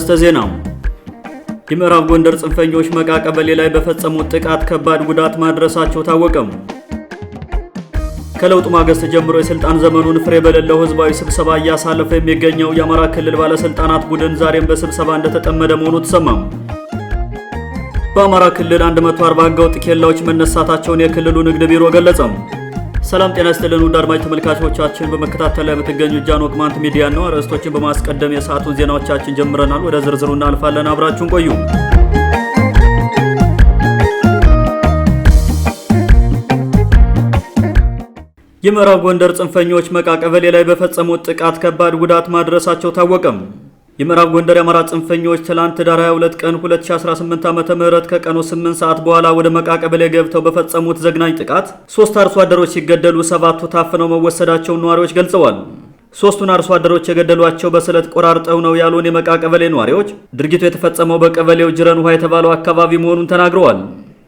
አርዕስተ ዜና። የምዕራብ ጎንደር ጽንፈኞች መቃ ቀበሌ ላይ በፈጸሙት ጥቃት ከባድ ጉዳት ማድረሳቸው ታወቀም። ከለውጡ ማግስት ጀምሮ የስልጣን ዘመኑን ፍሬ በሌለው ህዝባዊ ስብሰባ እያሳለፈ የሚገኘው የአማራ ክልል ባለስልጣናት ቡድን ዛሬም በስብሰባ እንደተጠመደ መሆኑ ተሰማም። በአማራ ክልል 140 ህገወጥ ኬላዎች መነሳታቸውን የክልሉ ንግድ ቢሮ ገለጸም። ሰላም ጤና ይስጥልን ውድ አድማጭ ተመልካቾቻችን፣ በመከታተል ላይ የምትገኙ ጃን ቅማንት ሚዲያ ነው። አርዕስቶችን በማስቀደም የሰዓቱን ዜናዎቻችን ጀምረናል። ወደ ዝርዝሩ እናልፋለን። አብራችሁን ቆዩ። የምዕራብ ጎንደር ጽንፈኞች መቃ ቀበሌ ላይ በፈጸሙት ጥቃት ከባድ ጉዳት ማድረሳቸው ታወቀም። የምዕራብ ጎንደር የአማራ ጽንፈኞች ትላንት ዳር 22 ቀን 2018 ዓ.ም ከቀኑ 8 ሰዓት በኋላ ወደ መቃ ቀበሌ ገብተው በፈጸሙት ዘግናኝ ጥቃት 3 አርሶ አደሮች ሲገደሉ 7ቱ ታፍነው መወሰዳቸውን ነዋሪዎች ገልጸዋል። 3ቱን አርሶ አደሮች የገደሏቸው በስለት ቆራርጠው ነው ያሉን የመቃ ቀበሌ ነዋሪዎች ድርጊቱ የተፈጸመው በቀበሌው ጅረን ውሃ የተባለው አካባቢ መሆኑን ተናግረዋል።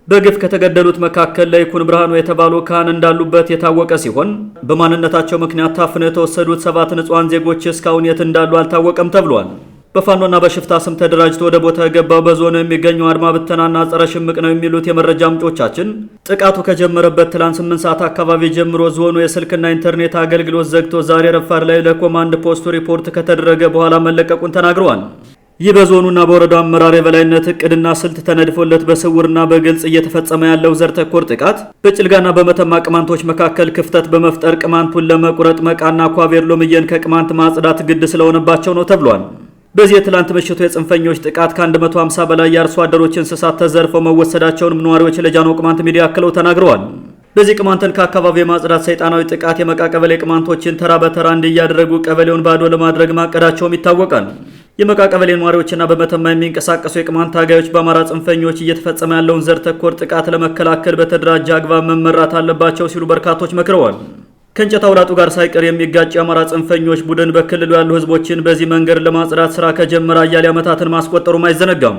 በግፍ ከተገደሉት መካከል ለይኩን ብርሃኑ የተባሉ ካህን እንዳሉበት የታወቀ ሲሆን በማንነታቸው ምክንያት ታፍነው የተወሰዱት 7 ንጹሃን ዜጎች እስካሁን የት እንዳሉ አልታወቀም ተብሏል። በፋኖና በሽፍታ ስም ተደራጅቶ ወደ ቦታ የገባው በዞኑ የሚገኘው አድማ ብተናና ጸረ ሽምቅ ነው የሚሉት የመረጃ ምንጮቻችን ጥቃቱ ከጀመረበት ትላንት 8 ሰዓት አካባቢ ጀምሮ ዞኑ የስልክና ኢንተርኔት አገልግሎት ዘግቶ ዛሬ ረፋድ ላይ ለኮማንድ ፖስቱ ሪፖርት ከተደረገ በኋላ መለቀቁን ተናግረዋል። ይህ በዞኑና በወረዳው አመራር የበላይነት እቅድና ስልት ተነድፎለት በስውርና በግልጽ እየተፈጸመ ያለው ዘር ተኮር ጥቃት በጭልጋና በመተማ ቅማንቶች መካከል ክፍተት በመፍጠር ቅማንቱን ለመቁረጥ መቃና ኳቤር ሎምየን ከቅማንት ማጽዳት ግድ ስለሆነባቸው ነው ተብሏል። በዚህ የትላንት ምሽቱ የጽንፈኞች ጥቃት ከ150 በላይ የአርሶ አደሮች እንስሳት ተዘርፈው መወሰዳቸውን ነዋሪዎች ለጃኖ ቅማንት ሚዲያ አክለው ተናግረዋል። በዚህ ቅማንትን ከአካባቢ የማጽዳት ሰይጣናዊ ጥቃት የመቃ ቀበሌ ቅማንቶችን ተራ በተራ እንዲያደረጉ ቀበሌውን ባዶ ለማድረግ ማቀዳቸውም ይታወቃል። የመቃ ቀበሌ ነዋሪዎችና በመተማ የሚንቀሳቀሱ የቅማንት ታጋዮች በአማራ ጽንፈኞች እየተፈጸመ ያለውን ዘር ተኮር ጥቃት ለመከላከል በተደራጀ አግባብ መመራት አለባቸው ሲሉ በርካቶች መክረዋል። ከእንጨት አውላጡ ጋር ሳይቀር የሚጋጭ የአማራ ጽንፈኞች ቡድን በክልሉ ያሉ ህዝቦችን በዚህ መንገድ ለማጽዳት ስራ ከጀመረ አያሌ ዓመታትን ማስቆጠሩም አይዘነጋም።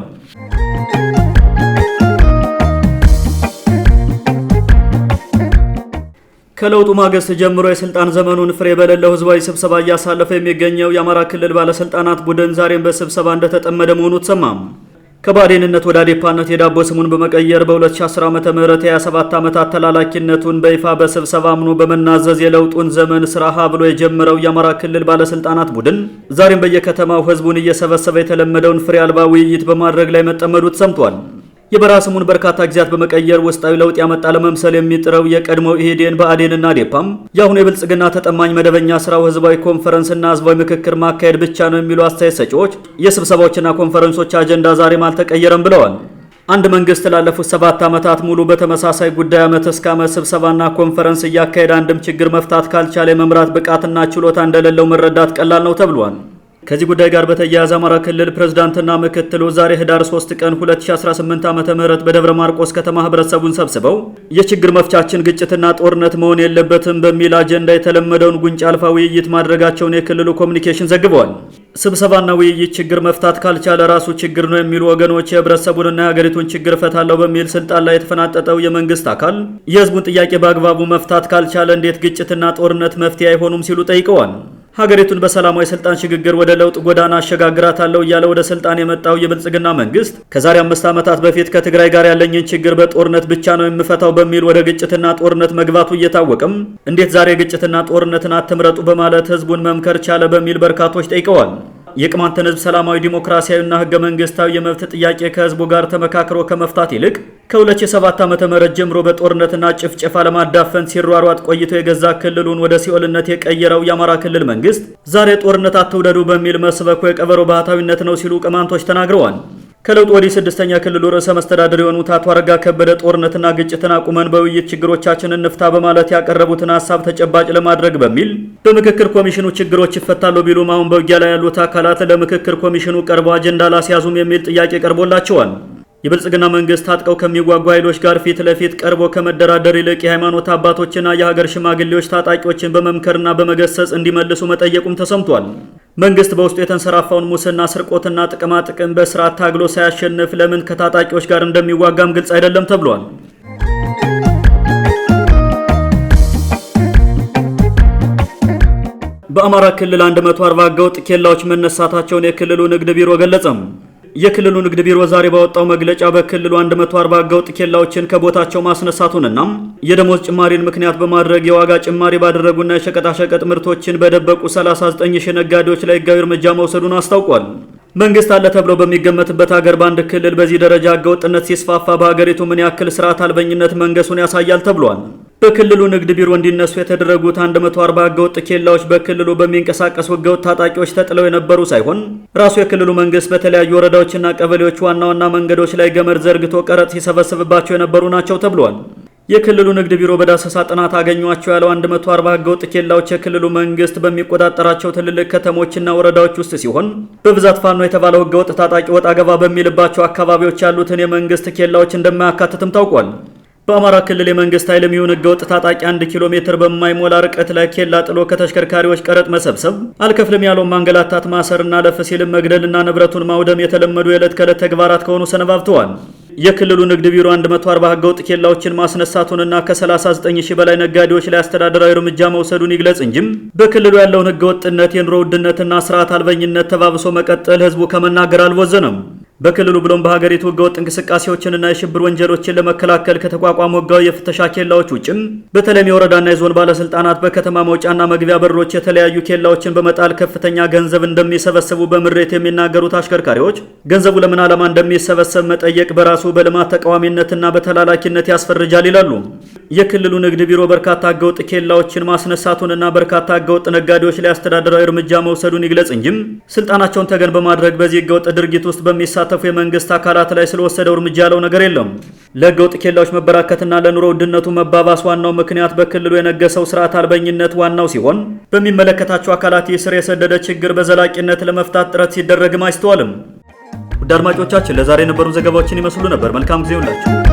ከለውጡ ማግስት ጀምሮ የስልጣን ዘመኑን ፍሬ በሌለው ህዝባዊ ስብሰባ እያሳለፈ የሚገኘው የአማራ ክልል ባለስልጣናት ቡድን ዛሬም በስብሰባ እንደተጠመደ መሆኑ ተሰማም። ከባዴንነት ወደ አዴፓነት የዳቦ ስሙን በመቀየር በ2010 ዓ.ም የ27 ዓመታት ተላላኪነቱን በይፋ በስብሰባ አምኖ በመናዘዝ የለውጡን ዘመን ስራ ሀ ብሎ የጀመረው የአማራ ክልል ባለስልጣናት ቡድን ዛሬም በየከተማው ህዝቡን እየሰበሰበ የተለመደውን ፍሬ አልባ ውይይት በማድረግ ላይ መጠመዱ ተሰምቷል። የበረሃ ስሙን በርካታ ጊዜያት በመቀየር ውስጣዊ ለውጥ ያመጣ ለመምሰል የሚጥረው የቀድሞው ኢህዴን ብአዴንና አዴፓም የአሁኑ የብልጽግና ተጠማኝ መደበኛ ስራው ህዝባዊ ኮንፈረንስና ህዝባዊ ምክክር ማካሄድ ብቻ ነው የሚሉ አስተያየት ሰጪዎች የስብሰባዎችና ኮንፈረንሶች አጀንዳ ዛሬም አልተቀየረም ብለዋል። አንድ መንግስት ላለፉት 7 ዓመታት ሙሉ በተመሳሳይ ጉዳይ ዓመት እስከ ዓመት ስብሰባና ኮንፈረንስ እያካሄደ አንድም ችግር መፍታት ካልቻለ የመምራት ብቃትና ችሎታ እንደሌለው መረዳት ቀላል ነው ተብሏል። ከዚህ ጉዳይ ጋር በተያያዘ አማራ ክልል ፕሬዝዳንትና ምክትሉ ዛሬ ህዳር 3 ቀን 2018 ዓ.ም በደብረ ማርቆስ ከተማ ህብረተሰቡን ሰብስበው የችግር መፍቻችን ግጭትና ጦርነት መሆን የለበትም በሚል አጀንዳ የተለመደውን ጉንጭ አልፋ ውይይት ማድረጋቸውን የክልሉ ኮሚኒኬሽን ዘግበዋል። ስብሰባና ውይይት ችግር መፍታት ካልቻለ ራሱ ችግር ነው የሚሉ ወገኖች የህብረተሰቡንና የሀገሪቱን ችግር እፈታለሁ በሚል ስልጣን ላይ የተፈናጠጠው የመንግስት አካል የህዝቡን ጥያቄ በአግባቡ መፍታት ካልቻለ እንዴት ግጭትና ጦርነት መፍትሄ አይሆኑም ሲሉ ጠይቀዋል። ሀገሪቱን በሰላማዊ ስልጣን ሽግግር ወደ ለውጥ ጎዳና አሸጋግራታለሁ እያለ ወደ ስልጣን የመጣው የብልጽግና መንግስት ከዛሬ 5 ዓመታት በፊት ከትግራይ ጋር ያለኝን ችግር በጦርነት ብቻ ነው የምፈታው በሚል ወደ ግጭትና ጦርነት መግባቱ እየታወቀም እንዴት ዛሬ ግጭትና ጦርነትን አትምረጡ በማለት ህዝቡን መምከር ቻለ በሚል በርካቶች ጠይቀዋል። የቅማንትን ህዝብ ሰላማዊ ዲሞክራሲያዊና ህገ መንግስታዊ የመብት ጥያቄ ከህዝቡ ጋር ተመካክሮ ከመፍታት ይልቅ ከ2007 ዓ.ም ጀምሮ በጦርነትና ጭፍጨፋ ለማዳፈን ሲሯሯጥ ቆይቶ የገዛ ክልሉን ወደ ሲኦልነት የቀየረው የአማራ ክልል መንግስት ዛሬ ጦርነት አትውደዱ በሚል መስበኩ የቀበሮ ባህታዊነት ነው ሲሉ ቅማንቶች ተናግረዋል። ከለውጥ ወዲህ 6ኛ ክልሉ ርዕሰ መስተዳድር የሆኑት አቶ አረጋ ከበደ ጦርነትና ግጭትን አቁመን በውይይት ችግሮቻችንን እንፍታ በማለት ያቀረቡትን ሀሳብ ተጨባጭ ለማድረግ በሚል በምክክር ኮሚሽኑ ችግሮች ይፈታሉ ቢሉም አሁን በውጊያ ላይ ያሉት አካላት ለምክክር ኮሚሽኑ ቀርበው አጀንዳ ላስያዙም የሚል ጥያቄ ቀርቦላቸዋል። የብልጽግና መንግስት ታጥቀው ከሚዋጉ ኃይሎች ጋር ፊት ለፊት ቀርቦ ከመደራደር ይልቅ የሃይማኖት አባቶችና የሀገር ሽማግሌዎች ታጣቂዎችን በመምከርና በመገሰጽ እንዲመልሱ መጠየቁም ተሰምቷል። መንግስት በውስጡ የተንሰራፋውን ሙስና፣ ስርቆትና ጥቅማ ጥቅም በስርዓት ታግሎ ሳያሸንፍ ለምን ከታጣቂዎች ጋር እንደሚዋጋም ግልጽ አይደለም ተብሏል። በአማራ ክልል 140 ህገወጥ ኬላዎች መነሳታቸውን የክልሉ ንግድ ቢሮ ገለጸም። የክልሉ ንግድ ቢሮ ዛሬ ባወጣው መግለጫ በክልሉ 140 ህገወጥ ኬላዎችን ከቦታቸው ማስነሳቱንና የደሞዝ ጭማሪን ምክንያት በማድረግ የዋጋ ጭማሪ ባደረጉና የሸቀጣሸቀጥ ምርቶችን በደበቁ 39 ሺህ ነጋዴዎች ላይ ህጋዊ እርምጃ መውሰዱን አስታውቋል። መንግስት አለ ተብሎ በሚገመትበት ሀገር በአንድ ክልል በዚህ ደረጃ ህገወጥነት ሲስፋፋ በሀገሪቱ ምን ያክል ስርዓት አልበኝነት መንገሱን ያሳያል ተብሏል። በክልሉ ንግድ ቢሮ እንዲነሱ የተደረጉት 140 ህገወጥ ኬላዎች በክልሉ በሚንቀሳቀሱ ህገወጥ ታጣቂዎች ተጥለው የነበሩ ሳይሆን ራሱ የክልሉ መንግስት በተለያዩ ወረዳዎችና ቀበሌዎች ዋና ዋና መንገዶች ላይ ገመድ ዘርግቶ ቀረጥ ሲሰበስብባቸው የነበሩ ናቸው ተብሏል። የክልሉ ንግድ ቢሮ በዳሰሳ ጥናት አገኟቸው ያለው 140 ህገወጥ ኬላዎች የክልሉ መንግስት በሚቆጣጠራቸው ትልልቅ ከተሞችና ወረዳዎች ውስጥ ሲሆን በብዛት ፋኖ የተባለው ህገወጥ ታጣቂ ወጣ ገባ በሚልባቸው አካባቢዎች ያሉትን የመንግስት ኬላዎች እንደማያካትትም ታውቋል። በአማራ ክልል የመንግስት ኃይልም ይሁን ህገወጥ ታጣቂ 1 ኪሎ ሜትር በማይሞላ ርቀት ላይ ኬላ ጥሎ ከተሽከርካሪዎች ቀረጥ መሰብሰብ፣ አልከፍልም ያለው ማንገላታት፣ ማሰርና ለፍ ሲልም መግደልና ንብረቱን ማውደም የተለመዱ የዕለት ከዕለት ተግባራት ከሆኑ ሰነባብተዋል። የክልሉ ንግድ ቢሮ 140 ህገወጥ ኬላዎችን ማስነሳቱንና ከ39 ሺህ በላይ ነጋዴዎች ላይ አስተዳደራዊ እርምጃ መውሰዱን ይግለጽ እንጂም በክልሉ ያለውን ህገወጥነት፣ የኑሮ ውድነትና ስርዓት አልበኝነት ተባብሶ መቀጠል ህዝቡ ከመናገር አልወዘነም። በክልሉ ብሎም በሀገሪቱ ህገወጥ እንቅስቃሴዎችንና የሽብር ወንጀሎችን ለመከላከል ከተቋቋሙ ህጋዊ የፍተሻ ኬላዎች ውጭም በተለይም የወረዳና የዞን ባለስልጣናት በከተማ መውጫና መግቢያ በሮች የተለያዩ ኬላዎችን በመጣል ከፍተኛ ገንዘብ እንደሚሰበስቡ በምሬት የሚናገሩት አሽከርካሪዎች ገንዘቡ ለምን ዓላማ እንደሚሰበሰብ መጠየቅ በራሱ በልማት ተቃዋሚነትና በተላላኪነት ያስፈርጃል ይላሉ። የክልሉ ንግድ ቢሮ በርካታ ህገወጥ ኬላዎችን ማስነሳቱንና በርካታ ህገወጥ ነጋዴዎች ላይ አስተዳደራዊ እርምጃ መውሰዱን ይግለጽ እንጂም ስልጣናቸውን ተገን በማድረግ በዚህ ህገወጥ ድርጊት ውስጥ በሚሳተፉ የመንግስት አካላት ላይ ስለወሰደው እርምጃ ያለው ነገር የለም። ለህገወጥ ኬላዎች መበራከትና ለኑሮ ውድነቱ መባባስ ዋናው ምክንያት በክልሉ የነገሰው ስርዓት አልበኝነት ዋናው ሲሆን በሚመለከታቸው አካላት ስር የሰደደ ችግር በዘላቂነት ለመፍታት ጥረት ሲደረግም አይስተዋልም። ውድ አድማጮቻችን ለዛሬ የነበሩ ዘገባዎችን ይመስሉ ነበር። መልካም ጊዜ ይሁንላችሁ።